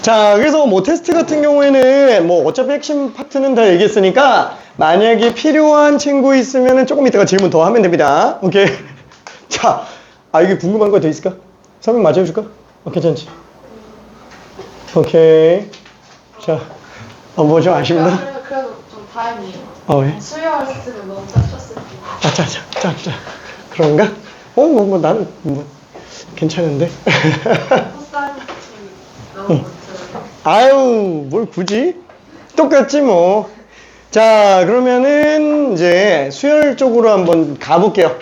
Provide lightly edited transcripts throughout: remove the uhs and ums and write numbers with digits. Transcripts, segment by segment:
자, 그래서 뭐 테스트 같은 경우에는 뭐 어차피 핵심 파트는 다 얘기했으니까 만약에 필요한 친구 있으면은 조금 이따가 질문 더 하면 됩니다. 오케이. 자, 이게 궁금한 거 더 있을까? 설명 마저 해줄까? 괜찮지? 오케이. 자, 뭐 좀 아쉽나? 그래도 좀 다행이에요. 왜? 수요했으면 너무 짜셨을 텐데. 자. 그런가? 나는 괜찮은데? 풋살 너무 아유, 뭘 굳이? 똑같지 뭐. 자, 그러면은 이제 수열 쪽으로 한번 가볼게요.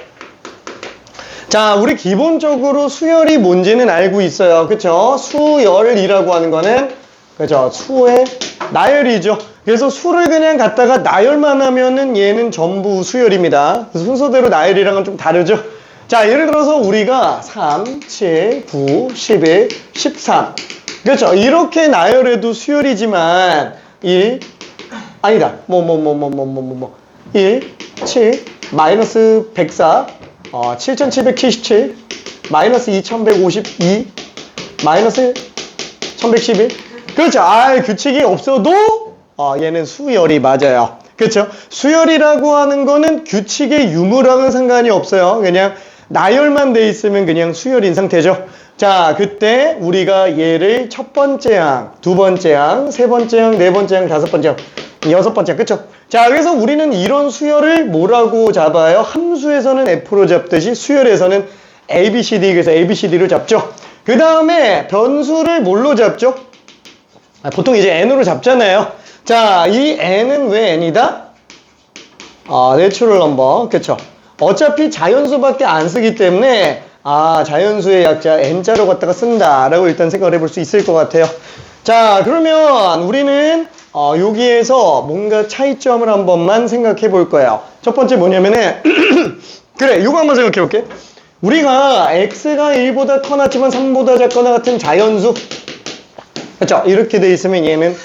자, 우리 기본적으로 수열이 뭔지는 알고 있어요. 그쵸? 수열이라고 하는 거는, 그죠? 수의 나열이죠. 그래서 수를 그냥 갖다가 나열만 하면은 얘는 전부 수열입니다. 그래서 순서대로 나열이랑은 좀 다르죠? 자, 예를 들어서 우리가 3, 7, 9, 11, 13. 그렇죠? 이렇게 나열해도 수열이지만 1, 아니다. 1, 7, 마이너스 104, 7777, 마이너스 2152, 마이너스 1111. 그렇죠? 규칙이 없어도 얘는 수열이 맞아요. 그렇죠? 수열이라고 하는 거는 규칙의 유무랑은 상관이 없어요. 그냥 나열만 돼 있으면 그냥 수열인 상태죠. 자, 그때 우리가 얘를 첫 번째 항, 두 번째 항, 세 번째 항, 네 번째 항, 다섯 번째 항, 여섯 번째 항, 그쵸? 자, 그래서 우리는 이런 수열을 뭐라고 잡아요? 함수에서는 F로 잡듯이 수열에서는 ABCD, 그래서 ABCD로 잡죠. 그 다음에 변수를 뭘로 잡죠? 보통 이제 N으로 잡잖아요. 자, 이 N은 왜 N이다? 내추럴 넘버, 그쵸? 어차피 자연수밖에 안 쓰기 때문에 자연수의 약자 N자로 갖다가 쓴다 라고 일단 생각을 해볼 수 있을 것 같아요. 자, 그러면 우리는 여기에서 뭔가 차이점을 한 번만 생각해 볼 거예요. 첫 번째 뭐냐면은 그래, 이거 한번 생각해 볼게. 우리가 X가 1보다 커났지만 3보다 작거나 같은 자연수, 그렇죠? 이렇게 돼 있으면 얘는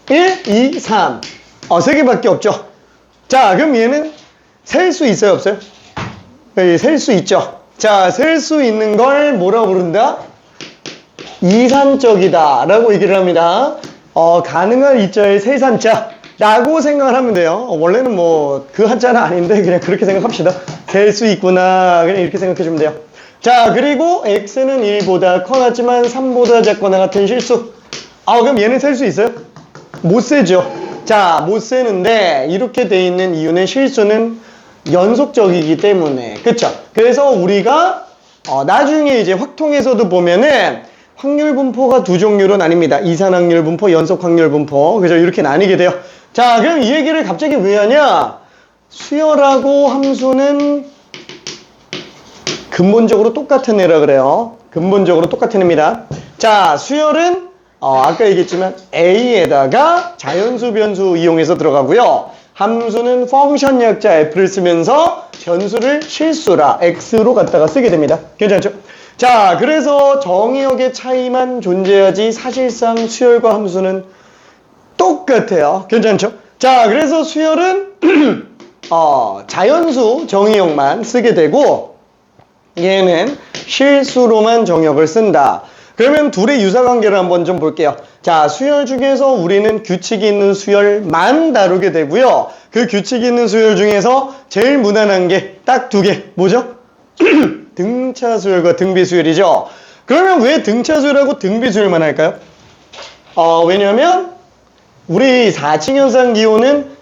1, 2, 3 세 개밖에 없죠. 자, 그럼 얘는 셀 수 있어요, 없어요? 셀 수 있죠. 자, 셀 수 있는 걸 뭐라 부른다? 이산적이다 라고 얘기를 합니다. 가능한 이자의 세산자 라고 생각을 하면 돼요. 원래는 뭐 그 한자는 아닌데 그냥 그렇게 생각합시다. 셀 수 있구나, 그냥 이렇게 생각해 주면 돼요. 자, 그리고 X는 1보다 커났지만 3보다 작거나 같은 실수. 그럼 얘는 셀 수 있어요? 못 세죠. 자, 못 세는데 이렇게 돼 있는 이유는 실수는 연속적이기 때문에, 그쵸? 그래서 우리가 나중에 이제 확통에서도 보면은 확률 분포가 두 종류로 나뉩니다. 이산 확률 분포, 연속 확률 분포. 그죠? 이렇게 나뉘게 돼요. 자, 그럼 이 얘기를 갑자기 왜 하냐? 수열하고 함수는 근본적으로 똑같은 애라 그래요. 근본적으로 똑같은 애입니다. 자, 수열은 아까 얘기했지만 A에다가 자연수 변수 이용해서 들어가고요. 함수는 펑션 약자 F를 쓰면서 변수를 실수라 X로 갖다가 쓰게 됩니다. 괜찮죠? 자, 그래서 정의역의 차이만 존재하지 사실상 수열과 함수는 똑같아요. 괜찮죠? 자, 그래서 수열은 자연수 정의역만 쓰게 되고 얘는 실수로만 정의역을 쓴다. 그러면 둘의 유사관계를 한번 좀 볼게요. 자, 수열 중에서 우리는 규칙이 있는 수열만 다루게 되고요. 그 규칙이 있는 수열 중에서 제일 무난한 게 딱 두 개. 뭐죠? 등차 수열과 등비 수열이죠. 그러면 왜 등차 수열하고 등비 수열만 할까요? 왜냐면 우리 4층 현상 기호는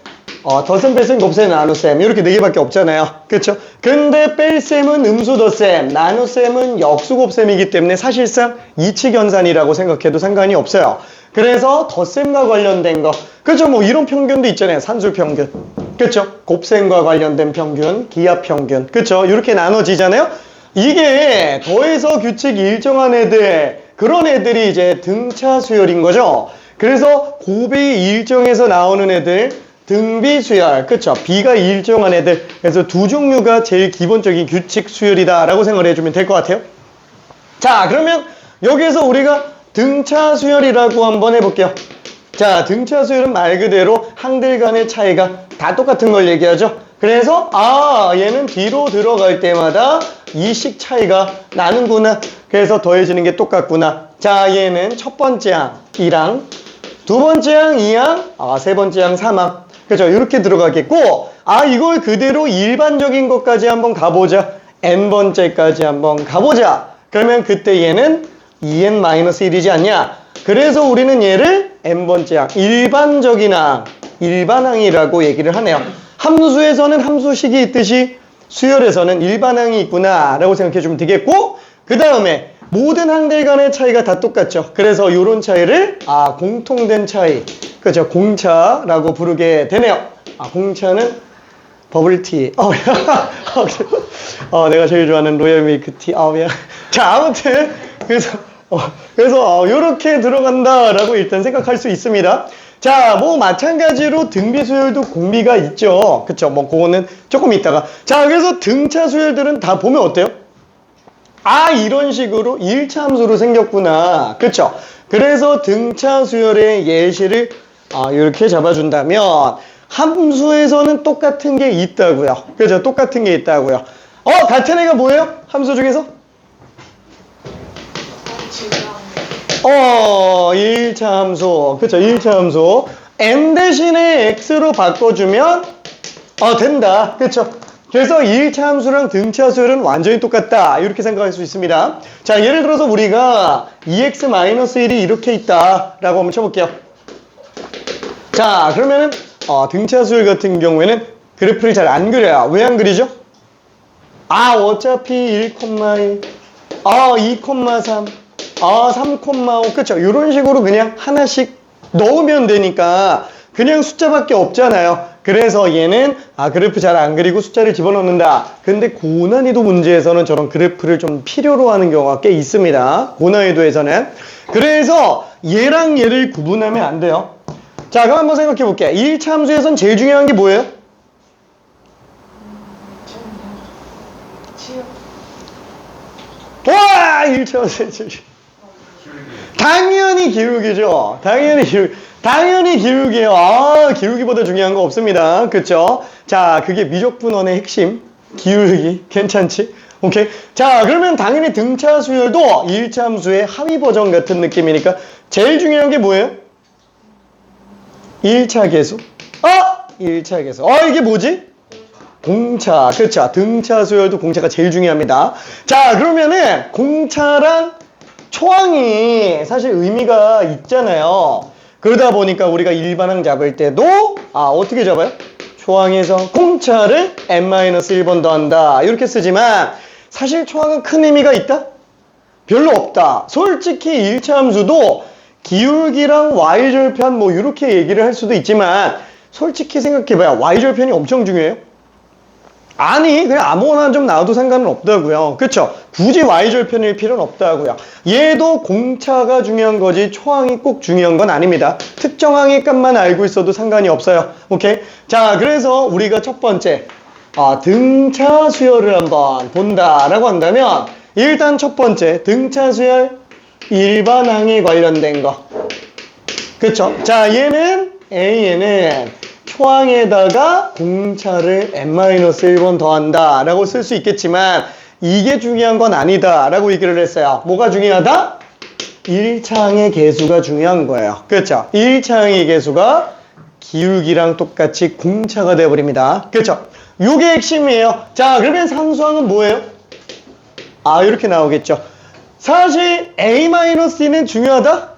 덧셈, 뺄셈, 곱셈, 나눗셈 이렇게 네 개밖에 없잖아요. 그렇죠? 근데 뺄셈은 음수 덧셈, 나눗셈은 역수 곱셈이기 때문에 사실상 이치 견산이라고 생각해도 상관이 없어요. 그래서 덧셈과 관련된 거, 그렇죠? 뭐 이런 평균도 있잖아요. 산술 평균, 그렇죠? 곱셈과 관련된 평균, 기하 평균, 그렇죠? 이렇게 나눠지잖아요. 이게 더해서 규칙이 일정한 애들, 그런 애들이 이제 등차 수열인 거죠. 그래서 곱이 일정해서 나오는 애들 등비 수열, 그쵸? 비가 일정한 애들. 그래서 두 종류가 제일 기본적인 규칙 수열이다 라고 생각을 해주면 될 것 같아요. 자, 그러면 여기에서 우리가 등차 수열이라고 한번 해볼게요. 자, 등차 수열은 말 그대로 항들 간의 차이가 다 똑같은 걸 얘기하죠. 그래서 얘는 뒤로 들어갈 때마다 이식 차이가 나는구나. 그래서 더해지는 게 똑같구나. 자, 얘는 첫 번째 항, 2랑 두 번째 항 2항, 세 번째 항 3항. 그죠? 이렇게 들어가겠고, 이걸 그대로 일반적인 것까지 한번 가보자. n번째까지 한번 가보자. 그러면 그때 얘는 2n-1이지 않냐? 그래서 우리는 얘를 n번째 항, 일반적인 항, 일반항이라고 얘기를 하네요. 함수에서는 함수식이 있듯이 수열에서는 일반항이 있구나 라고 생각해 주면 되겠고, 그 다음에 모든 항들 간의 차이가 다 똑같죠. 그래서 이런 차이를 공통된 차이, 그죠? 공차라고 부르게 되네요. 공차는 버블티. 내가 제일 좋아하는 로얄 밀크티. 자, 아무튼 그래서 이렇게 들어간다라고 일단 생각할 수 있습니다. 자, 뭐 마찬가지로 등비 수열도 공비가 있죠. 그쵸? 뭐 그거는 조금 있다가. 자, 그래서 등차 수열들은 다 보면 어때요? 이런 식으로 1차 함수로 생겼구나. 그쵸? 그래서 등차 수열의 예시를 이렇게 잡아준다면 함수에서는 똑같은 게 있다고요. 그죠? 똑같은 게 있다고요. 같은 애가 뭐예요? 함수 중에서? 1차 함수. 그쵸? 1차 함수. n 대신에 x로 바꿔주면 된다. 그쵸? 그래서 1차 함수랑 등차 수열은 완전히 똑같다. 이렇게 생각할 수 있습니다. 자, 예를 들어서 우리가 2x-1이 이렇게 있다라고 한번 쳐볼게요. 자, 그러면은 등차 수열 같은 경우에는 그래프를 잘 안 그려요. 왜 안 그리죠? 어차피 1,2, 2,3, 3,5, 그쵸? 이런 식으로 그냥 하나씩 넣으면 되니까 그냥 숫자밖에 없잖아요. 그래서 얘는 그래프 잘 안 그리고 숫자를 집어넣는다. 근데 고난이도 문제에서는 저런 그래프를 좀 필요로 하는 경우가 꽤 있습니다. 고난이도에서는. 그래서 얘랑 얘를 구분하면 안 돼요. 자, 그럼 한번 생각해 볼게요. 1차 함수에선 제일 중요한 게 뭐예요? 와! 1차 함수의 제일 당연히 기울기죠. 당연히 기울기예요. 기울기보다 중요한 거 없습니다. 그쵸? 자, 그게 미적분원의 핵심. 기울기. 괜찮지? 오케이? 자, 그러면 당연히 등차 수열도 1차 함수의 하위 버전 같은 느낌이니까 제일 중요한 게 뭐예요? 1차 계수. 1차 계수. 이게 뭐지? 공차. 그쵸? 등차 수열도 공차가 제일 중요합니다. 자, 그러면은 공차랑 초항이 사실 의미가 있잖아요. 그러다 보니까 우리가 일반항 잡을 때도 어떻게 잡아요? 초항에서 공차를 n-1번 더한다 이렇게 쓰지만 사실 초항은 큰 의미가 있다? 별로 없다. 솔직히 1차 함수도 기울기랑 y절편 뭐 이렇게 얘기를 할 수도 있지만 솔직히 생각해봐요. y절편이 엄청 중요해요? 아니, 그냥 아무거나 좀 나와도 상관은 없다고요. 그쵸? 굳이 y절편일 필요는 없다고요. 얘도 공차가 중요한 거지 초항이 꼭 중요한 건 아닙니다. 특정항의 값만 알고 있어도 상관이 없어요. 오케이? 자, 그래서 우리가 첫 번째 등차 수열을 한번 본다라고 한다면 일단 첫 번째 등차 수열 일반항에 관련된 거. 그쵸? 자, 얘는 A에는 초항에다가 공차를 n-1번 더한다 라고 쓸 수 있겠지만 이게 중요한 건 아니다 라고 얘기를 했어요. 뭐가 중요하다? 1차항의 개수가 중요한 거예요. 그렇죠? 1차항의 개수가 기울기랑 똑같이 공차가 되어버립니다. 그렇죠? 요게 핵심이에요. 자, 그러면 상수항은 뭐예요? 이렇게 나오겠죠. 사실 A-C는 중요하다?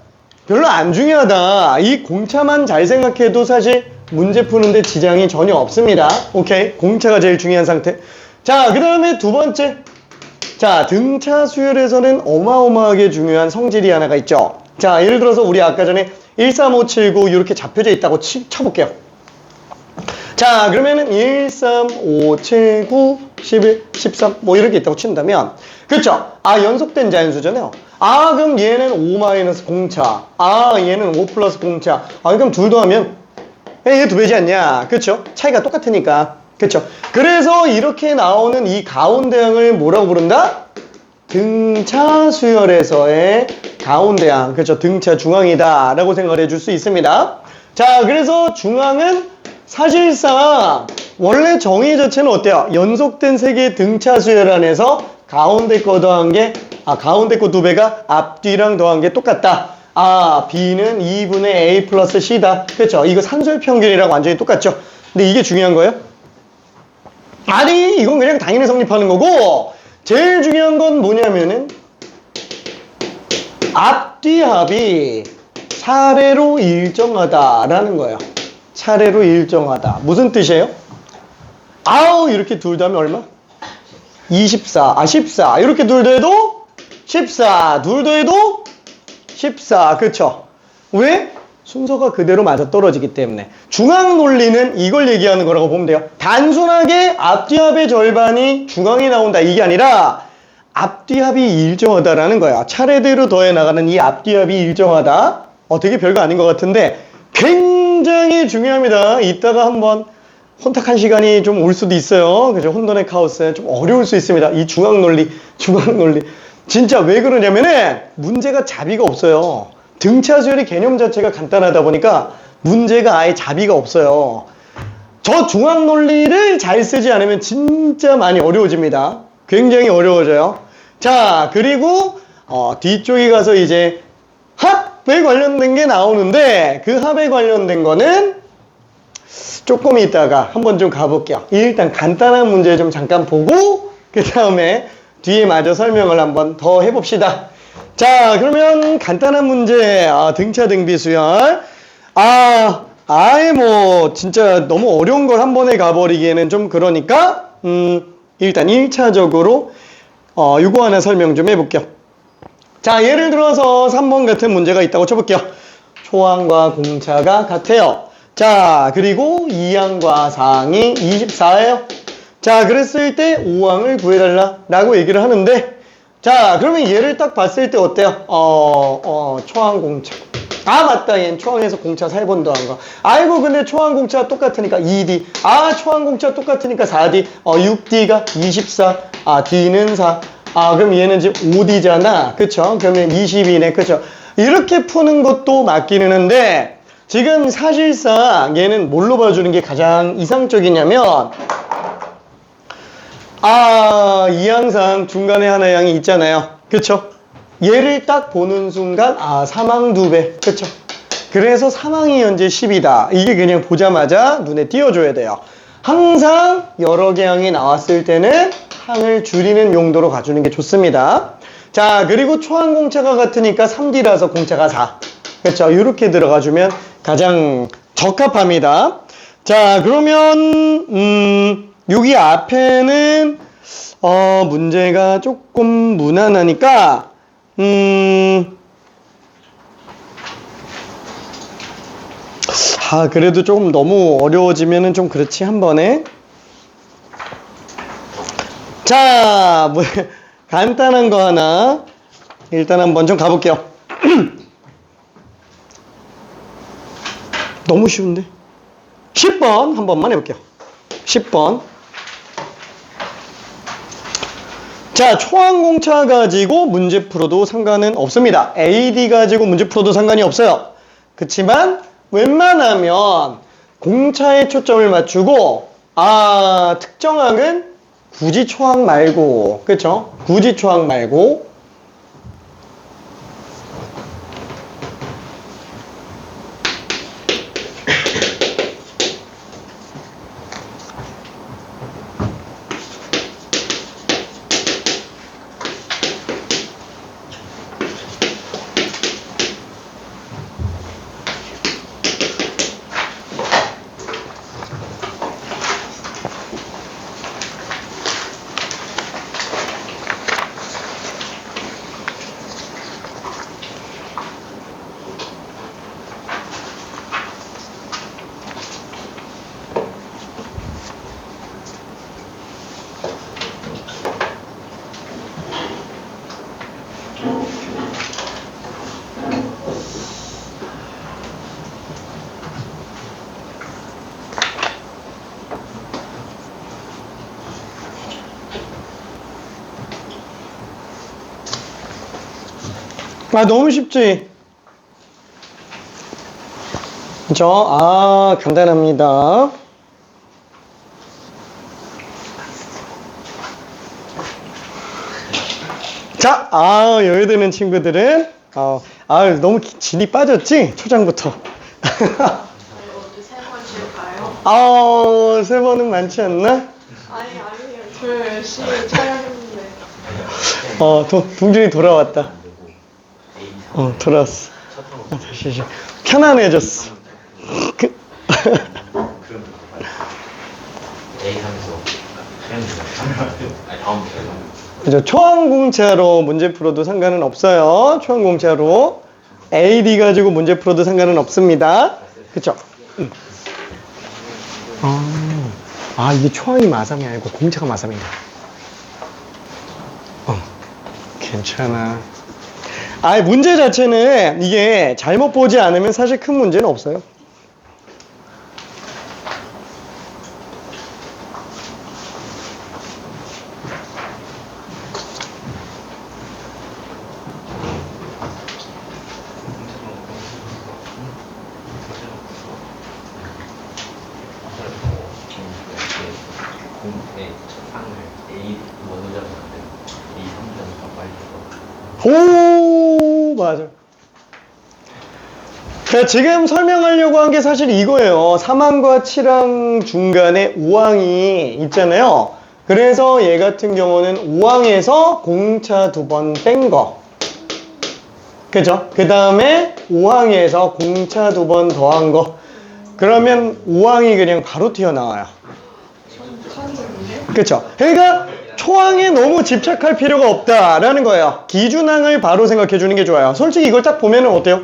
별로 안 중요하다. 이 공차만 잘 생각해도 사실 문제 푸는데 지장이 전혀 없습니다. 오케이? 공차가 제일 중요한 상태. 자, 그 다음에 두 번째. 자, 등차 수열에서는 어마어마하게 중요한 성질이 하나가 있죠. 자, 예를 들어서 우리 아까 전에 1, 3, 5, 7, 9 이렇게 잡혀져 있다고 쳐볼게요. 자, 그러면은 1, 3, 5, 7, 9, 11, 13 뭐 이렇게 있다고 친다면 그쵸? 연속된 자연수잖아요. 그럼 얘는 5 마이너스 공차. 얘는 5 플러스 공차. 그럼 둘 더하면 얘 두 배지 않냐? 그쵸? 차이가 똑같으니까. 그쵸? 그래서 이렇게 나오는 이 가운데항을 뭐라고 부른다? 등차 수열에서의 가운데항. 그쵸? 등차 중앙이다. 라고 생각을 해줄 수 있습니다. 자, 그래서 중앙은 사실상 원래 정의 자체는 어때요? 연속된 세 개의 등차 수열 안에서 가운데 거 더한 게, 가운데 거 두 배가 앞뒤랑 더한 게 똑같다. B는 2분의 A 플러스 C다. 그렇죠? 이거 산술평균이랑 완전히 똑같죠? 근데 이게 중요한 거예요? 아니, 이건 그냥 당연히 성립하는 거고, 제일 중요한 건 뭐냐면은, 앞뒤합이 차례로 일정하다라는 거예요. 차례로 일정하다. 무슨 뜻이에요? 아우, 이렇게 둘 다 하면 얼마? 24, 14. 이렇게 둘 다 해도 14. 둘 다 해도 14. 그쵸? 왜? 순서가 그대로 맞아 떨어지기 때문에. 중앙 논리는 이걸 얘기하는 거라고 보면 돼요. 단순하게 앞뒤합의 절반이 중앙에 나온다. 이게 아니라 앞뒤합이 일정하다라는 거야. 차례대로 더해 나가는 이 앞뒤합이 일정하다. 되게 별거 아닌 것 같은데 굉장히 중요합니다. 이따가 한번 혼탁한 시간이 좀 올 수도 있어요. 그죠? 혼돈의 카오스 좀 어려울 수 있습니다. 이 중앙 논리. 진짜 왜 그러냐면은 문제가 자비가 없어요. 등차수열의 개념 자체가 간단하다 보니까 문제가 아예 자비가 없어요. 저 중앙 논리를 잘 쓰지 않으면 진짜 많이 어려워집니다. 굉장히 어려워져요. 자, 그리고 뒤쪽에 가서 이제 합에 관련된 게 나오는데 그 합에 관련된 거는 조금 이따가 한번 좀 가볼게요. 일단 간단한 문제 좀 잠깐 보고 그 다음에 뒤에 마저 설명을 한번 더 해봅시다. 자, 그러면 간단한 문제, 등차 등비수열. 아예 뭐 진짜 너무 어려운 걸 한 번에 가버리기에는 좀 그러니까 일단 1차적으로 요거 하나 설명 좀 해볼게요. 자, 예를 들어서 3번 같은 문제가 있다고 쳐볼게요. 초항과 공차가 같아요. 자, 그리고 2항과 4항이 24예요. 자, 그랬을 때 5항을 구해달라 라고 얘기를 하는데, 자, 그러면 얘를 딱 봤을 때 어때요? 초항 공차. 맞다. 얘는 초항에서 공차 3번 더한 거. 아이고, 근데 초항 공차 똑같으니까 2D. 초항 공차 똑같으니까 4D. 6D가 24. D는 4. 그럼 얘는 이제 5D잖아. 그쵸? 그러면 22네. 그쵸? 이렇게 푸는 것도 맞기는 한데, 지금 사실상 얘는 뭘로 봐주는 게 가장 이상적이냐면, 이 항상 중간에 하나의 항이 있잖아요. 그쵸? 얘를 딱 보는 순간, 3항 2배. 그쵸? 그래서 3항이 현재 10이다. 이게 그냥 보자마자 눈에 띄어줘야 돼요. 항상 여러 개 항이 나왔을 때는 항을 줄이는 용도로 가주는 게 좋습니다. 자, 그리고 초항 공차가 같으니까 3D라서 공차가 4. 그쵸? 이렇게 들어가주면 가장 적합합니다. 자, 그러면, 여기 앞에는, 문제가 조금 무난하니까, 그래도 조금 너무 어려워지면은 좀 그렇지, 한 번에. 자, 간단한 거 하나, 일단 한번 좀 가볼게요. 너무 쉬운데? 10번 한 번만 해볼게요. 10번. 자, 초항공차 가지고 문제 풀어도 상관은 없습니다. AD 가지고 문제 풀어도 상관이 없어요. 그치만 웬만하면 공차에 초점을 맞추고 특정항은 굳이 초항 말고, 그쵸? 굳이 초항 말고 너무 쉽지? 그쵸? 간단합니다. 자, 여유되는 친구들은 너무 진이 빠졌지? 초장부터. 어디 세번 칠까요? 세 번은 많지 않나? 아니에요. 저 열심히 촬영했는데. 동준이 돌아왔다. 돌아왔어. 다시 편안해졌어. 그죠? 초항공차로 문제 풀어도 상관은 없어요. 초항공차로 AD 가지고 문제 풀어도 상관은 없습니다. 그쵸? 이게 초항이 마삼이 아니고 공차가 마삼이다. 괜찮아. 문제 자체는 이게 잘못 보지 않으면 사실 큰 문제는 없어요. 오, 맞아. 지금 설명하려고 한 게 사실 이거예요. 3항과 7항 중간에 5항이 있잖아요. 그래서 얘 같은 경우는 5항에서 공차 2번 뺀 거. 그죠? 그 다음에 5항에서 공차 2번 더한 거. 그러면 5항이 그냥 바로 튀어나와요. 그쵸? 그러니까 초항에 너무 집착할 필요가 없다라는 거예요. 기준항을 바로 생각해 주는 게 좋아요. 솔직히 이걸 딱 보면은 어때요?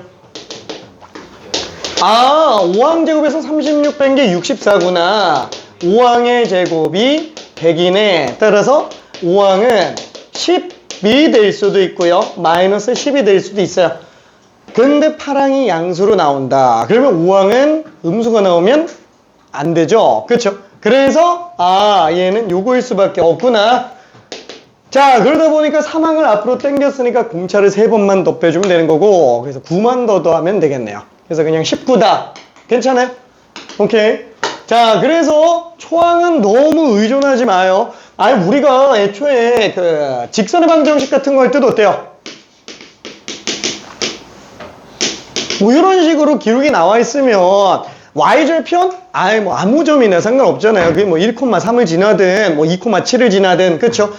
5항 제곱에서 36 뺀 게 64구나. 5항의 제곱이 100이네. 따라서 5항은 10이 될 수도 있고요. 마이너스 10이 될 수도 있어요. 근데 8항이 양수로 나온다. 그러면 5항은 음수가 나오면 안 되죠. 그렇죠? 그래서 얘는 요거일 수밖에 없구나. 자, 그러다 보니까 3항을 앞으로 당겼으니까 공차를 3번만 더 빼주면 되는 거고, 그래서 9만 더 더하면 되겠네요. 그래서 그냥 19다. 괜찮아요? 오케이. 자, 그래서 초항은 너무 의존하지 마요. 우리가 애초에 그 직선의 방정식 같은 거 할 때도 어때요? 뭐 이런 식으로 기록이 나와 있으면 y절편? 아무 점이나 상관없잖아요. 그게 뭐 1,3을 지나든 뭐 2,7을 지나든, 그쵸?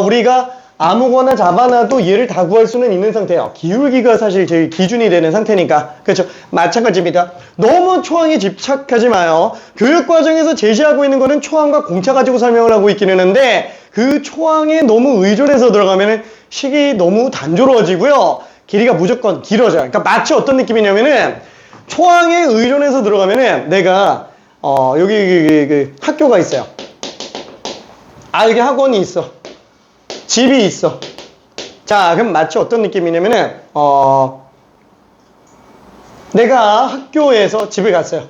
우리가 아무거나 잡아놔도 얘를 다 구할 수는 있는 상태예요. 기울기가 사실 제일 기준이 되는 상태니까. 그렇죠? 마찬가지입니다. 너무 초항에 집착하지 마요. 교육과정에서 제시하고 있는 거는 초항과 공차 가지고 설명을 하고 있기는 한데, 그 초항에 너무 의존해서 들어가면은 식이 너무 단조로워지고요. 길이가 무조건 길어져요. 그러니까 마치 어떤 느낌이냐면은 초항에 의존해서 들어가면은 내가 여기 학교가 있어요. 여기 학원이 있어. 집이 있어. 자, 그럼 마치 어떤 느낌이냐면은 내가 학교에서 집을 갔어요.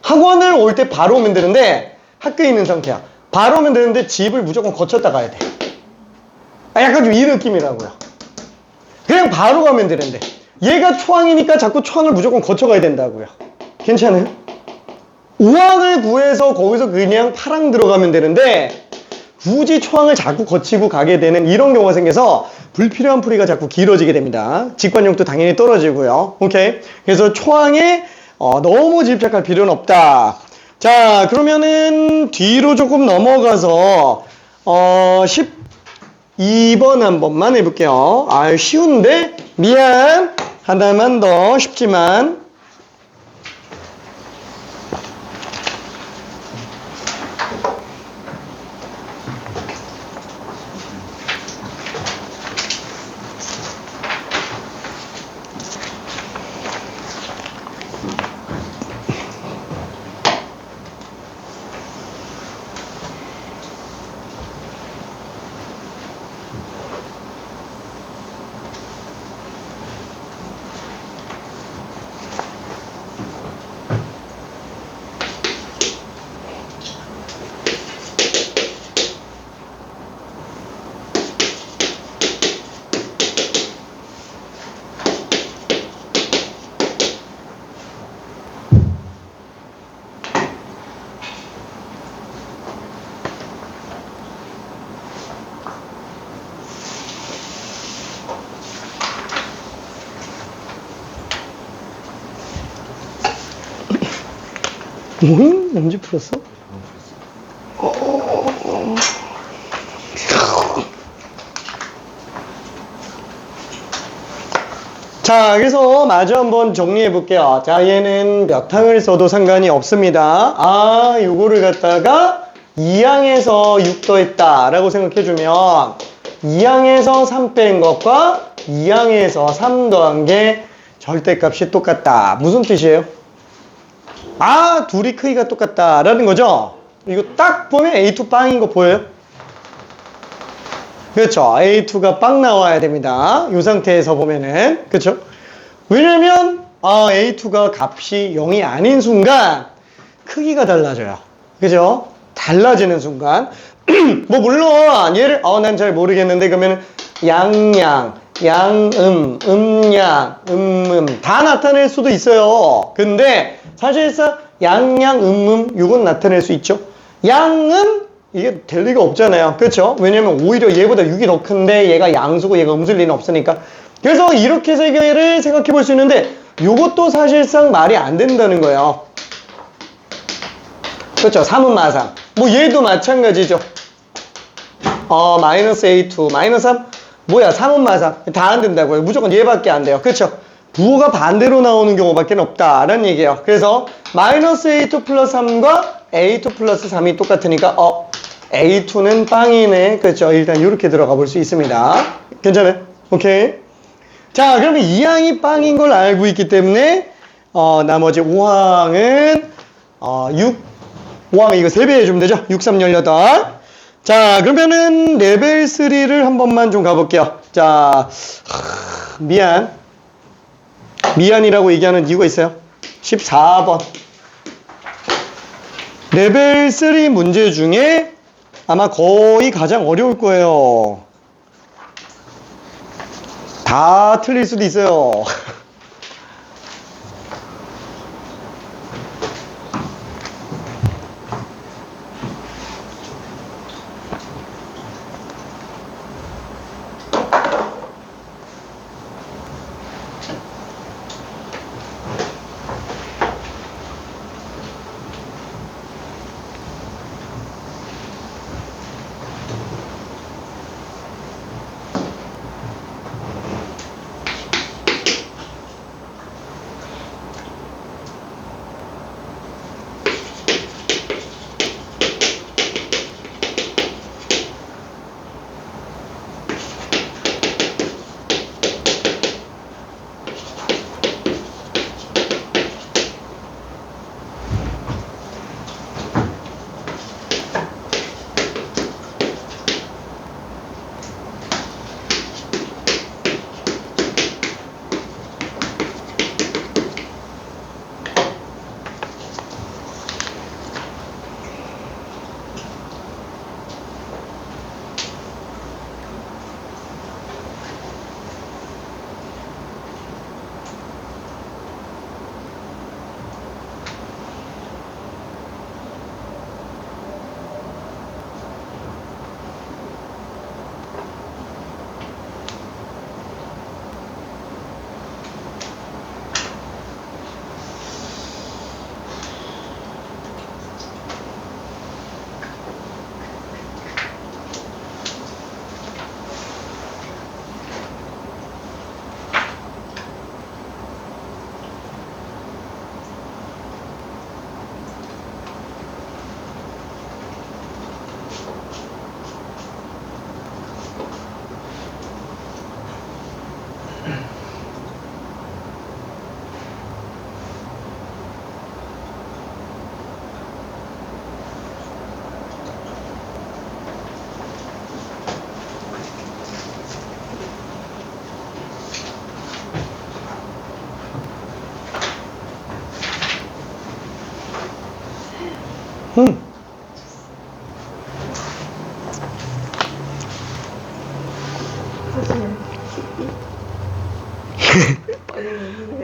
학원을 올 때 바로 오면 되는데 학교에 있는 상태야. 바로 오면 되는데 집을 무조건 거쳤다 가야 돼. 약간 좀 이 느낌이라고요. 그냥 바로 가면 되는데 얘가 초항이니까 자꾸 초항을 무조건 거쳐가야 된다고요. 괜찮아요? 5항을 구해서 거기서 그냥 8항 들어가면 되는데 굳이 초항을 자꾸 거치고 가게 되는 이런 경우가 생겨서 불필요한 풀이가 자꾸 길어지게 됩니다. 직관력도 당연히 떨어지고요. 오케이? 그래서 초항에 너무 집착할 필요는 없다. 자, 그러면은 뒤로 조금 넘어가서 12번 한 번만 해볼게요. 쉬운데? 미안. 하나만 더 쉽지만. 뭐잉? 언제 풀었어? 자, 그래서 마저 한번 정리해 볼게요. 자, 얘는 몇 항을 써도 상관이 없습니다. 아, 요거를 갖다가 2항에서 6 더했다 라고 생각해 주면 2항에서 3 뺀 것과 2항에서 3 더한 게 절대값이 똑같다. 무슨 뜻이에요? 아, 둘이 크기가 똑같다 라는 거죠. 이거 딱 보면 A2 빵인 거 보여요? 그렇죠. A2가 빵 나와야 됩니다. 이 상태에서 보면은. 그렇죠. 왜냐면 A2가 값이 0이 아닌 순간 크기가 달라져요. 그죠? 달라지는 순간. 뭐 물론 얘를 난 잘 모르겠는데 그러면 양양, 양음, 음양, 다 나타낼 수도 있어요. 근데 사실상 양양, 요건 나타낼 수 있죠. 양음 이게 될 리가 없잖아요. 그렇죠? 왜냐면 오히려 얘보다 6이 더 큰데 얘가 양수고 얘가 음수일 리는 없으니까. 그래서 이렇게 세 개를 생각해 볼 수 있는데 요것도 사실상 말이 안 된다는 거예요. 그렇죠? 3은 마상. 뭐 얘도 마찬가지죠. 마이너스 A2, 마이너스 3. 뭐야, 3은 마상. 다 안 된다고요. 무조건 얘밖에 안 돼요. 그렇죠? 부호가 반대로 나오는 경우밖에 없다라는 얘기예요. 그래서 마이너스 A2 플러스 3과 A2 플러스 3이 똑같으니까 A2는 빵이네. 그렇죠? 일단 이렇게 들어가 볼 수 있습니다. 괜찮아요? 오케이. 자, 그러면 2항이 빵인 걸 알고 있기 때문에 나머지 5항은 5항은 이거 3배 해주면 되죠? 6, 3, 18. 자, 그러면은 레벨 3를 한 번만 좀 가볼게요. 자, 미안이라고 얘기하는 이유가 있어요. 14번. 레벨 3 문제 중에 아마 거의 가장 어려울 거예요. 다 틀릴 수도 있어요.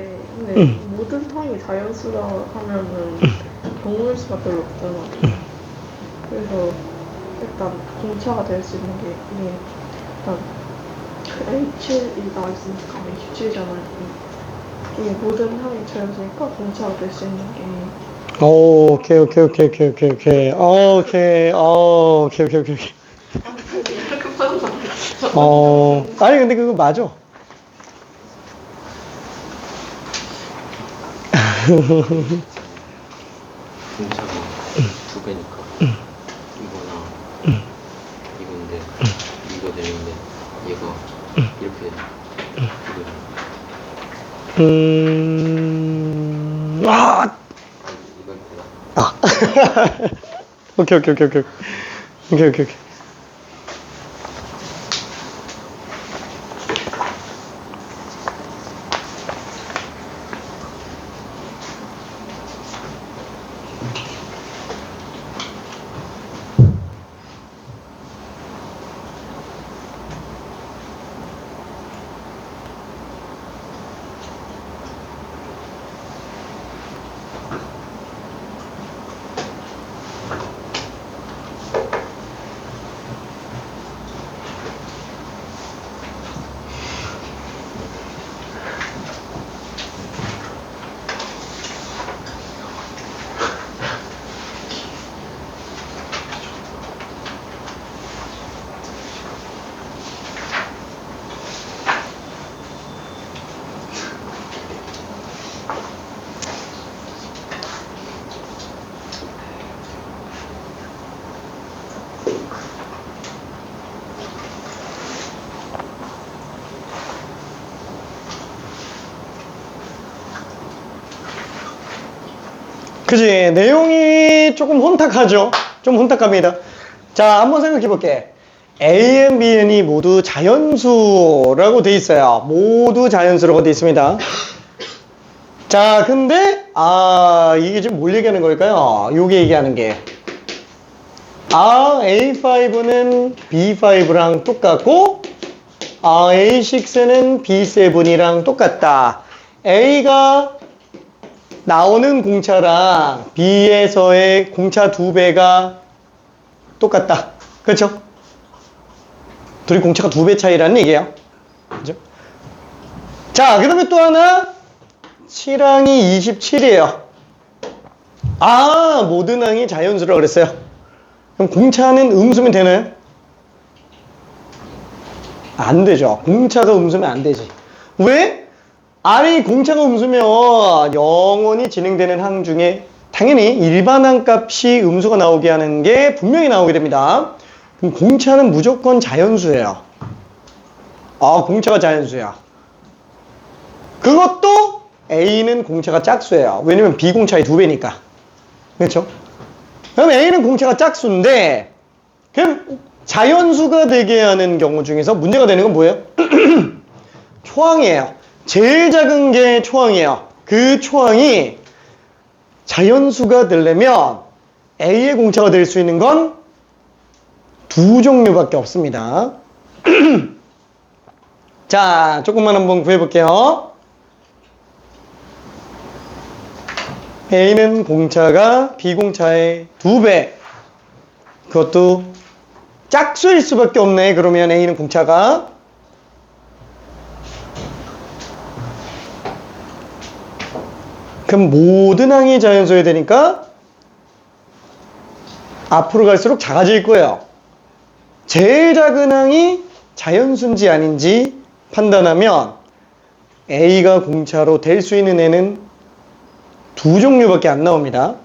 근데 모든 텀이 자연수라 하면은 동물수가 별로 없잖아. 그래서 일단 공차가 될 수 있는 게 이게 일단 H7이 나와 있으니까 H7잖아요. 이게 모든 항이 자연수니까 공차가 될 수 있는 게 오케이, 오케이, 오케이, 오케이, 오케이, 오케이. 오케이, 오케이, 오케이, 오케이. 이렇게 파는 거 아니, 근데 그거 맞아. 공차가 두 배니까 이거나 이건데 이거 되는데 얘가 이렇게 이거 아! 이건 되나? 아. 오케이, 오케이, 오케이, 오케이. 오케이, 오케이, 오케이. 그지? 내용이 조금 혼탁하죠? 좀 혼탁합니다. 자, 한번 생각해 볼게. A는 B는이 모두 자연수라고 돼 있어요. 모두 자연수라고 돼 있습니다. 자, 근데, 이게 지금 뭘 얘기하는 걸까요? 요게 얘기하는 게. A5는 B5랑 똑같고, A6는 B7이랑 똑같다. A가 나오는 공차랑 B에서의 공차 2배가 똑같다. 그렇죠? 둘이 공차가 2배 차이라는 얘기예요. 그죠? 자, 그 다음에 또 하나 7항이 27이에요. 모든 항이 자연수라고 그랬어요. 그럼 공차는 음수면 되나요? 안 되죠. 공차가 음수면 안 되지. 왜? 아니, 공차가 음수면 영원히 진행되는 항 중에 당연히 일반항 값이 음수가 나오게 하는 게 분명히 나오게 됩니다. 그럼 공차는 무조건 자연수예요. 공차가 자연수야. 그것도 A는 공차가 짝수예요. 왜냐면 B 공차의 2배니까. 그렇죠? 그럼 A는 공차가 짝수인데, 그럼 자연수가 되게 하는 경우 중에서 문제가 되는 건 뭐예요? 초항이에요. 제일 작은 게 초항이에요. 그 초항이 자연수가 되려면 A의 공차가 될 수 있는 건 두 종류밖에 없습니다. 자, 조금만 한번 구해볼게요. A는 공차가 B 공차의 2배. 그것도 짝수일 수밖에 없네. 그러면 A는 공차가. 그럼 모든 항이 자연수여야 되니까 앞으로 갈수록 작아질 거예요. 제일 작은 항이 자연수인지 아닌지 판단하면 A가 공차로 될 수 있는 애는 두 종류밖에 안 나옵니다.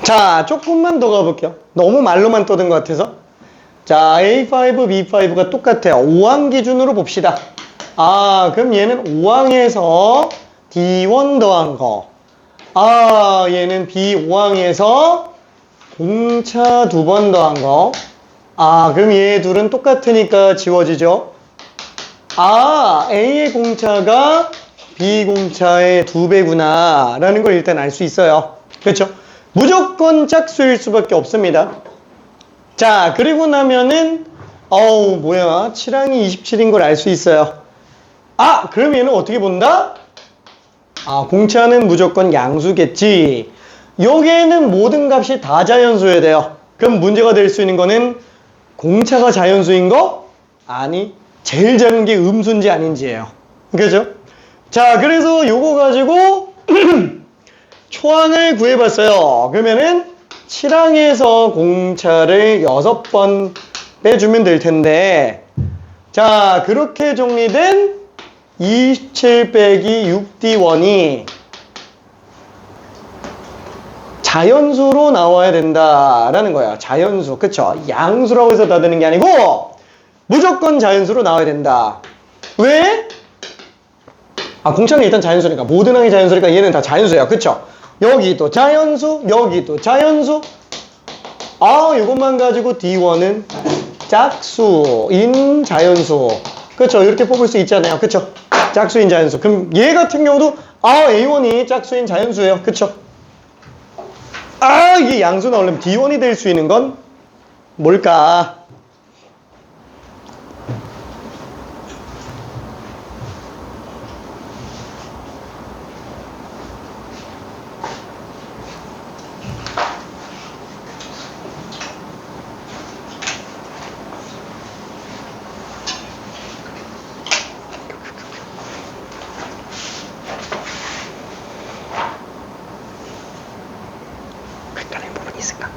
자, 조금만 더 가볼게요. 너무 말로만 떠든 것 같아서. 자, A5, B5가 똑같아요. 5항 기준으로 봅시다. 아, 그럼 얘는 5항에서 D1 더한 거. 아, 얘는 B5항에서 공차 2번 더한 거. 아, 그럼 얘 둘은 똑같으니까 지워지죠. 아, A의 공차가 B 공차의 2배구나 라는 걸 일단 알 수 있어요. 그렇죠? 무조건 짝수일 수밖에 없습니다. 자, 그리고 나면은 뭐야, 7항이 27인 걸 알 수 있어요. 아, 그럼 얘는 어떻게 본다? 아, 공차는 무조건 양수겠지. 여기에는 모든 값이 다 자연수여야 돼요. 그럼 문제가 될 수 있는 거는 공차가 자연수인 거? 아니, 제일 작은 게 음수인지 아닌지예요. 그죠? 자, 그래서 요거 가지고 초항을 구해봤어요. 그러면은 7항에서 공차를 6번 빼주면 될 텐데, 자, 그렇게 정리된 27 빼기 6D1이 자연수로 나와야 된다라는 거예요. 자연수. 그쵸? 양수라고 해서 다 되는 게 아니고 무조건 자연수로 나와야 된다. 왜? 아, 공차는 일단 자연수니까, 모든 항이 자연수니까 얘는 다 자연수예요. 그쵸? 여기도 자연수, 여기도 자연수. 아, 이것만 가지고 D1은 짝수인 자연수. 그쵸? 이렇게 뽑을 수 있잖아요. 그쵸? 짝수인 자연수. 그럼 얘 같은 경우도 A1이 짝수인 자연수예요. 그쵸? 아, 이게 양수 나오려면 D1이 될 수 있는 건 뭘까? 헷갈리는 부분이 있을까?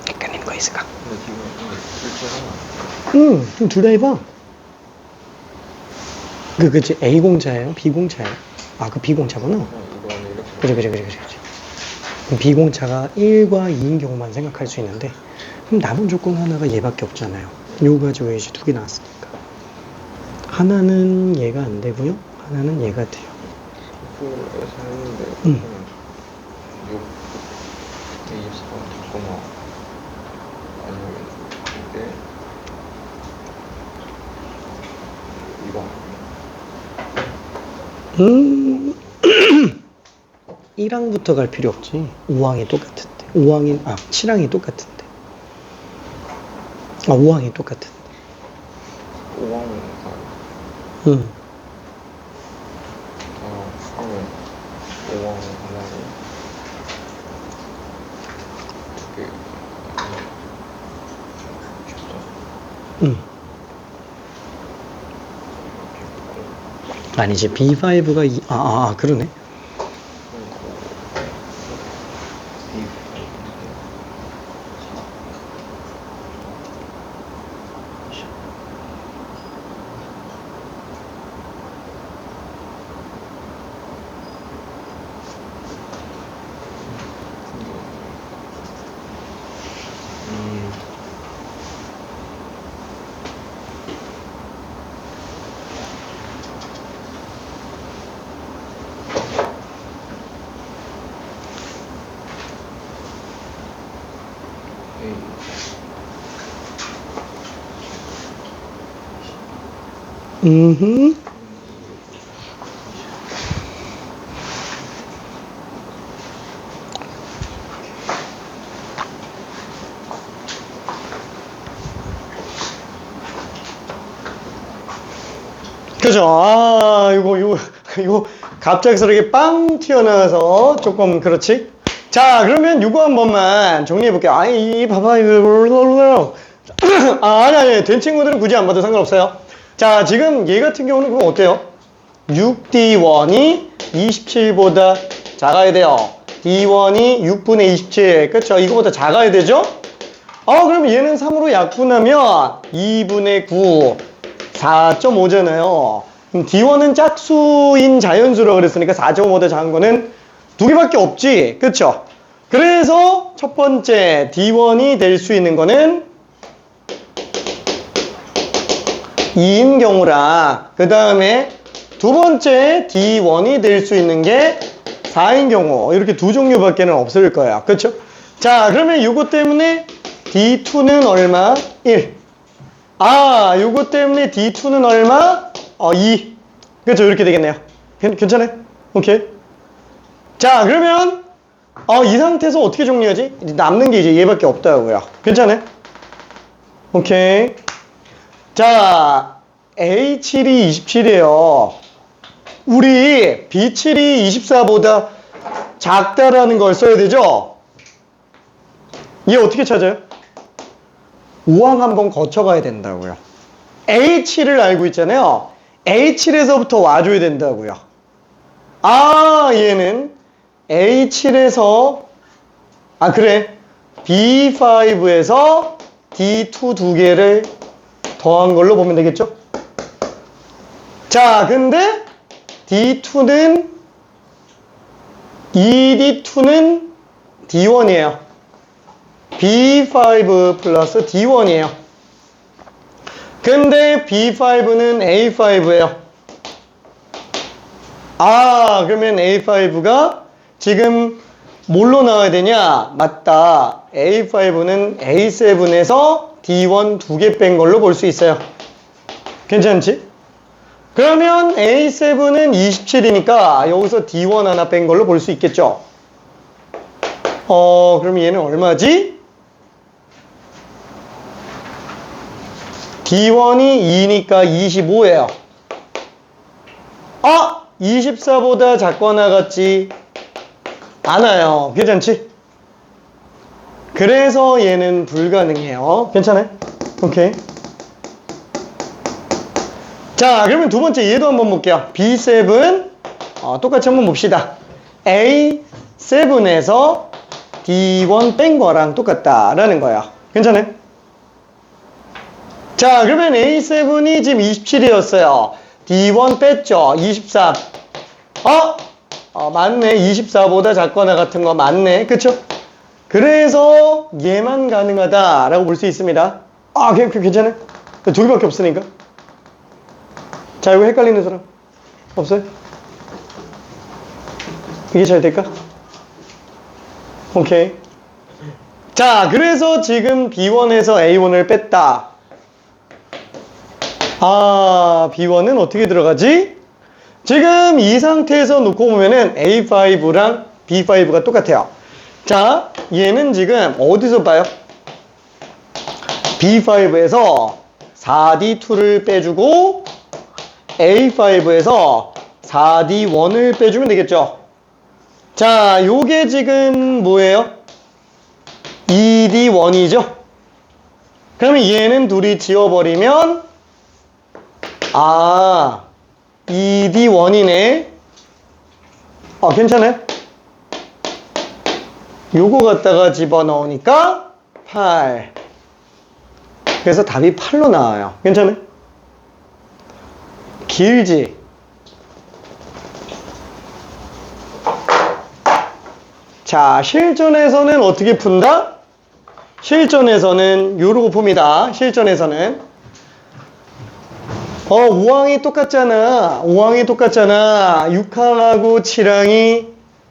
헷갈리는 거 있을까? 근데 지금 둘째 하나. 둘 다 해봐. 그치? A 공차예요? B 공차예요? 아, 그 B 공차구나. 이거는 이렇게. 그치. 그럼 B 공차가 1과 2인 경우만 생각할 수 있는데, 그럼 남은 조건 하나가 얘밖에 없잖아요. 요거 가지고 이제 2개 나왔으니까. 하나는 얘가 안 되고요. 하나는 얘가 돼요. F에서 했는데. 6, 24, 잠깐만. 아니면 이게 이거. 1항부터 갈 필요 없지. 5항이 똑같은데. 7항이 똑같은데. 아, 5항이 똑같은데. 5왕은 응. 하면 5왕 하나를 2개. 응. 아니지. B5가 그러네. 음. 그죠? 아, 이거 갑작스럽게 빵 튀어나와서 조금 그렇지? 자, 그러면 이거 한 번만 정리해 볼게요. 아이, 봐봐, 이거. 아니, 된 친구들은 굳이 안 봐도 상관없어요. 자, 지금 얘 같은 경우는 그럼 어때요? 6D1이 27보다 작아야 돼요. D1이 6분의 27. 그쵸? 이거보다 작아야 되죠? 그럼 얘는 3으로 약분하면 2분의 9, 4.5잖아요. 그럼 D1은 짝수인 자연수라고 그랬으니까 4.5보다 작은 거는 두 개밖에 없지. 그쵸? 그래서 첫 번째 D1이 될 수 있는 거는 2인 경우랑 그 다음에 두 번째 D1이 될 수 있는 게 4인 경우 이렇게 두 종류밖에는 없을 거야. 그쵸? 자, 그러면 요거 때문에 D2는 얼마? 1. 요거 때문에 D2는 얼마? 2. 그쵸? 이렇게 되겠네요. 괜찮아요? 오케이. 자, 그러면 이 상태에서 어떻게 정리하지? 남는 게 이제 얘밖에 없다고요. 괜찮아요? 오케이. 자, A7이 27이에요. 우리 B7이 24보다 작다라는 걸 써야 되죠? 얘 어떻게 찾아요? 5항 한번 거쳐가야 된다고요. A7을 알고 있잖아요. A7에서부터 와줘야 된다고요. 얘는 A7에서 그래. B5에서 D2 두 개를 더한 걸로 보면 되겠죠? 자, 근데 D2는 ED2는 D1이에요. B5 플러스 D1이에요. 근데 B5는 A5예요. 그러면 A5가 지금 뭘로 나와야 되냐? 맞다. A5는 A7에서 D1 두 개 뺀 걸로 볼 수 있어요. 괜찮지? 그러면 A7은 27이니까 여기서 D1 하나 뺀 걸로 볼 수 있겠죠? 그럼 얘는 얼마지? D1이 2니까 25예요. 24보다 작거나 같지 않아요. 괜찮지? 그래서 얘는 불가능해요. 괜찮아요? 오케이. 자, 그러면 두 번째 얘도 한번 볼게요. B7 똑같이 한번 봅시다. A7에서 D1 뺀 거랑 똑같다라는 거야. 괜찮아요? 자, 그러면 A7이 지금 27이었어요. D1 뺐죠. 24. 맞네. 24보다 작거나 같은 거 맞네. 그쵸? 그래서 얘만 가능하다라고 볼 수 있습니다. 괜찮아요? 두 개밖에 없으니까. 자, 이거 헷갈리는 사람 없어요? 이게 잘 될까? 오케이. 자, 그래서 지금 B1에서 A1을 뺐다. B1은 어떻게 들어가지? 지금 이 상태에서 놓고 보면은 A5랑 B5가 똑같아요. 자, 얘는 지금 어디서 봐요? B5에서 4D2를 빼주고 A5에서 4D1을 빼주면 되겠죠? 자, 요게 지금 뭐예요? 2D1이죠? 그러면 얘는 둘이 지워버리면 2D1이네. 괜찮아요? 요거 갖다가 집어넣으니까 8. 그래서 답이 8로 나와요. 괜찮아요? 길지? 자, 실전에서는 어떻게 푼다? 실전에서는 요러고 풉니다. 실전에서는 5항이 똑같잖아. 5항이 똑같잖아. 6항하고 7항이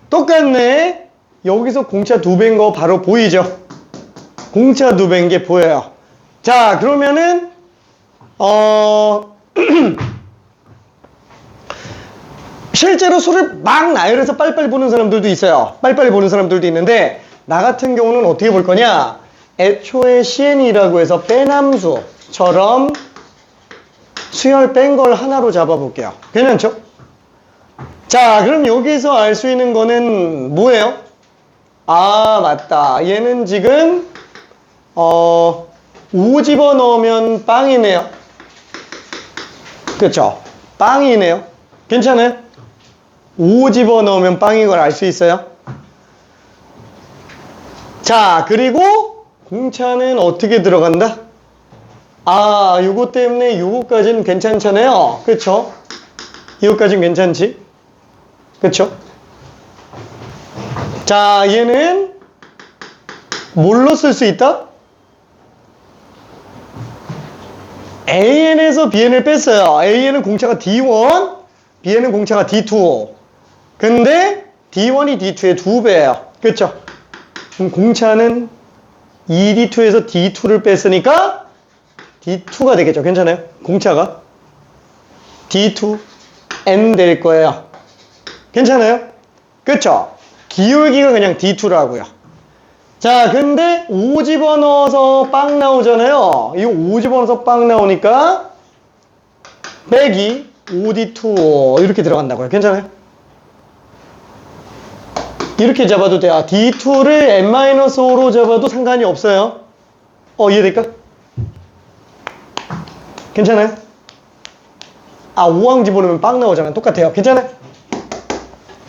똑같네. 여기서 공차 두 배인 거 바로 보이죠? 공차 두 배인 게 보여요. 자, 그러면은 실제로 수를 막 나열해서 빨리빨리 보는 사람들도 있어요. 빨리빨리 보는 사람들도 있는데 나 같은 경우는 어떻게 볼 거냐? 애초에 CN이라고 해서 빼남수처럼 수열 뺀 걸 하나로 잡아볼게요. 괜찮죠? 자, 그럼 여기서 알 수 있는 거는 뭐예요? 맞다. 얘는 지금 5 집어넣으면 빵이네요. 그쵸? 빵이네요. 괜찮아요? 5 집어넣으면 빵인 걸 알 수 있어요. 자, 그리고 공차는 어떻게 들어간다? 아, 요거 때문에 요거까지는 괜찮잖아요. 그쵸? 이거까지는 괜찮지? 그쵸? 자, 얘는 뭘로 쓸 수 있다? AN에서 BN을 뺐어요. AN은 공차가 D1, BN은 공차가 D2. 근데 D1이 D2의 2배예요. 그쵸? 그럼 공차는 2D2에서 D2를 뺐으니까 D2가 되겠죠. 괜찮아요? 공차가 D2N 될 거예요. 괜찮아요? 그쵸? 기울기가 그냥 D2라고요. 자, 근데 5 집어넣어서 빵 나오잖아요. 이 5 집어넣어서 빵 나오니까 빼기 5D2 이렇게 들어간다고요. 괜찮아요? 이렇게 잡아도 돼요. D2를 N-5로 잡아도 상관이 없어요. 이해될까? 괜찮아요? 아, 5항 집어넣으면 빵 나오잖아요. 똑같아요. 괜찮아요?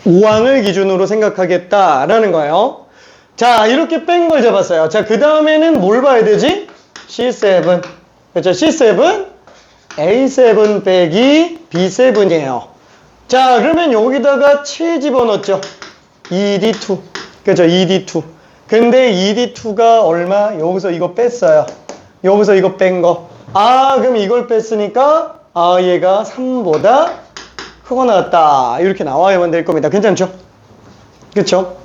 5항을 기준으로 생각하겠다라는 거예요. 자, 이렇게 뺀 걸 잡았어요. 자, 그 다음에는 뭘 봐야 되지? C7. 그렇죠? C7, A7 빼기 B7이에요. 자, 그러면 여기다가 7 집어넣었죠. 2D2. 그죠? 2D2. 근데 2D2가 얼마? 여기서 이거 뺐어요. 여기서 이거 뺀 거. 아, 그럼 이걸 뺐으니까, 아, 얘가 3보다 크고 나왔다. 이렇게 나와야만 될 겁니다. 괜찮죠? 그쵸?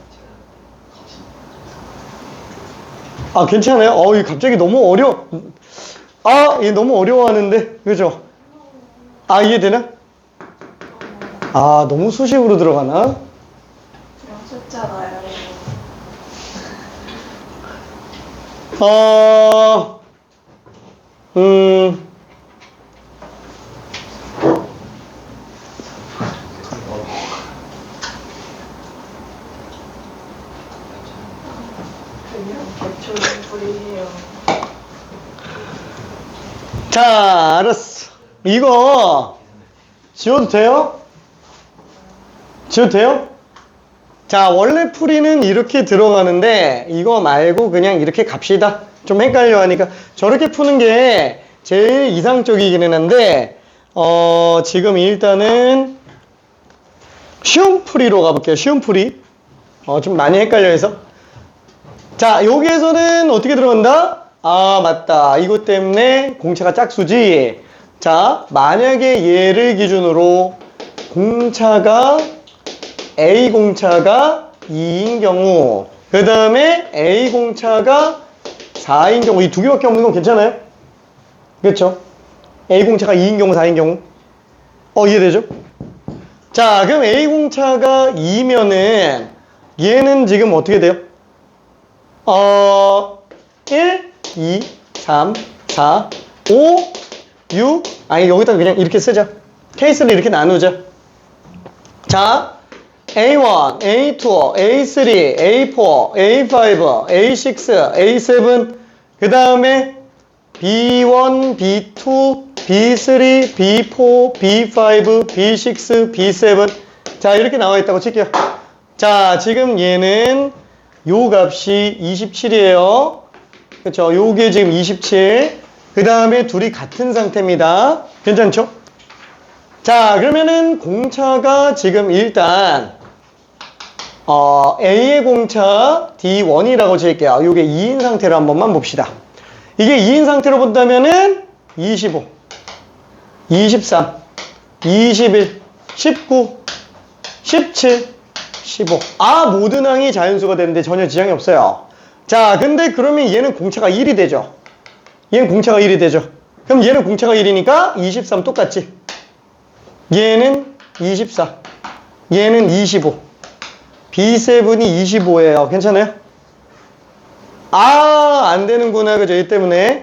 아, 괜찮아요? 이거 갑자기 너무 얘 너무 어려워하는데. 그죠? 아, 이해되나? 아, 너무 수식으로 들어가나? 숫자가요. 그냥 개초를 뿌리세요. 자, 알았어. 이거 지워도 돼요? 지워도 돼요? 자, 원래 풀이는 이렇게 들어가는데 이거 말고 그냥 이렇게 갑시다. 좀 헷갈려 하니까 저렇게 푸는 게 제일 이상적이기는 한데 지금 일단은 쉬운 풀이로 가볼게요. 쉬운 풀이. 좀 많이 헷갈려 해서. 자, 여기에서는 어떻게 들어간다? 아, 맞다. 이것 때문에 공차가 짝수지. 자, 만약에 얘를 기준으로 A 공차가 2인 경우, 그 다음에 A 공차가 4인 경우, 이 두 개밖에 없는 건 괜찮아요? 그렇죠? A 공차가 2인 경우, 4인 경우. 이해되죠? 자, 그럼 A 공차가 2면은 얘는 지금 어떻게 돼요? 1, 2, 3, 4, 5, 6. 아니, 여기다 그냥 이렇게 쓰자. 케이스를 이렇게 나누자. 자, A1, A2, A3, A4, A5, A6, A7, 그 다음에 B1, B2, B3, B4, B5, B6, B7. 자, 이렇게 나와 있다고 칠게요. 자, 지금 얘는 요 값이 27이에요. 그쵸? 요게 지금 27. 그 다음에 둘이 같은 상태입니다. 괜찮죠? 자, 그러면은 공차가 지금 일단 A의 공차 D1이라고 칠게요. 요게 2인 상태로 한 번만 봅시다. 이게 2인 상태로 본다면은 25, 23, 21, 19, 17, 15. 아, 모든 항이 자연수가 되는데 전혀 지장이 없어요. 자, 근데 그러면 얘는 공차가 1이 되죠. 얘는 공차가 1이 되죠. 그럼 얘는 공차가 1이니까 23 똑같지. 얘는 24, 얘는 25. B7이 25예요. 괜찮아요? 아, 안 되는구나. 그죠? 이 때문에.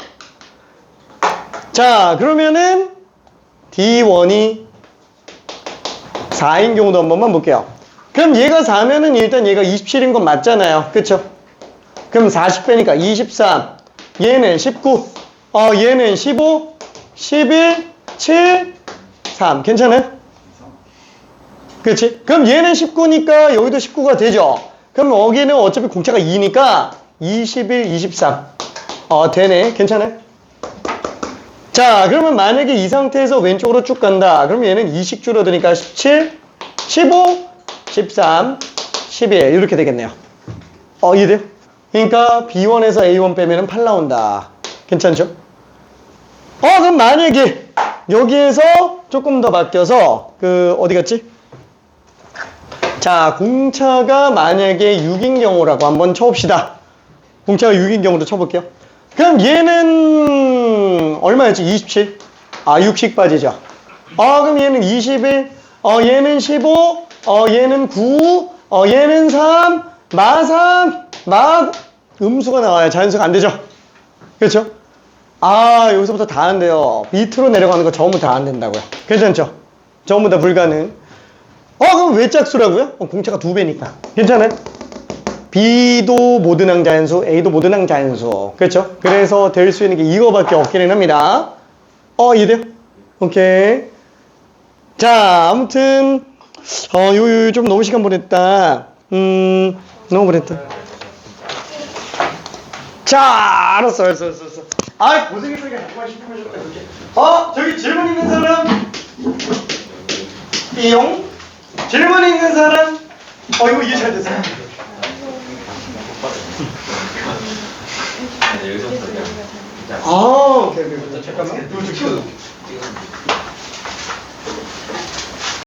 자, 그러면은 D1이 4인 경우도 한 번만 볼게요. 그럼 얘가 4면은 일단 얘가 27인 건 맞잖아요. 그쵸? 그럼 40 빼니까 23. 얘는 19. 얘는 15, 11, 7, 3. 괜찮아요? 그렇지? 그럼 얘는 19니까 여기도 19가 되죠? 그럼 여기는 어차피 공차가 2니까 21, 23. 되네. 괜찮아요? 자, 그러면 만약에 이 상태에서 왼쪽으로 쭉 간다. 그러면 얘는 2씩 줄어드니까 17, 15, 13, 11 이렇게 되겠네요. 이해돼요? 그러니까 B1에서 A1 빼면 8 나온다. 괜찮죠? 그럼 만약에 여기에서 조금 더 바뀌어서 어디 갔지? 자, 공차가 만약에 6인 경우라고 한번 쳐봅시다. 공차가 6인 경우로 쳐볼게요. 그럼 얘는 얼마였지? 27? 6씩 빠지죠. 그럼 얘는 21, 얘는 15, 얘는 9, 얘는 3, 음수가 나와요. 자연수가 안 되죠? 그렇죠? 여기서부터 다 안 돼요. 밑으로 내려가는 거 전부 다 안 된다고요. 괜찮죠? 전부 다 불가능. 그럼 왜 짝수라고요? 공차가 2배니까. 괜찮아요? B도 모든항 자연수, A도 모든항 자연수. 그렇죠? 그래서 될 수 있는 게 이거밖에 없기는 합니다. 이해돼요? 오케이. 자, 아무튼 요 좀 너무 시간 보냈다. 너무 보냈다. 자, 알았어. 고생했으니까 정말 싶으면 좋다, 그렇게. 저기 질문 있는 사람? 띠용? 질문 있는 사람? 이거 이해 잘 됐어요. 여기서부터 그냥 오케이. 잠깐만. 이거 좀 키워줘.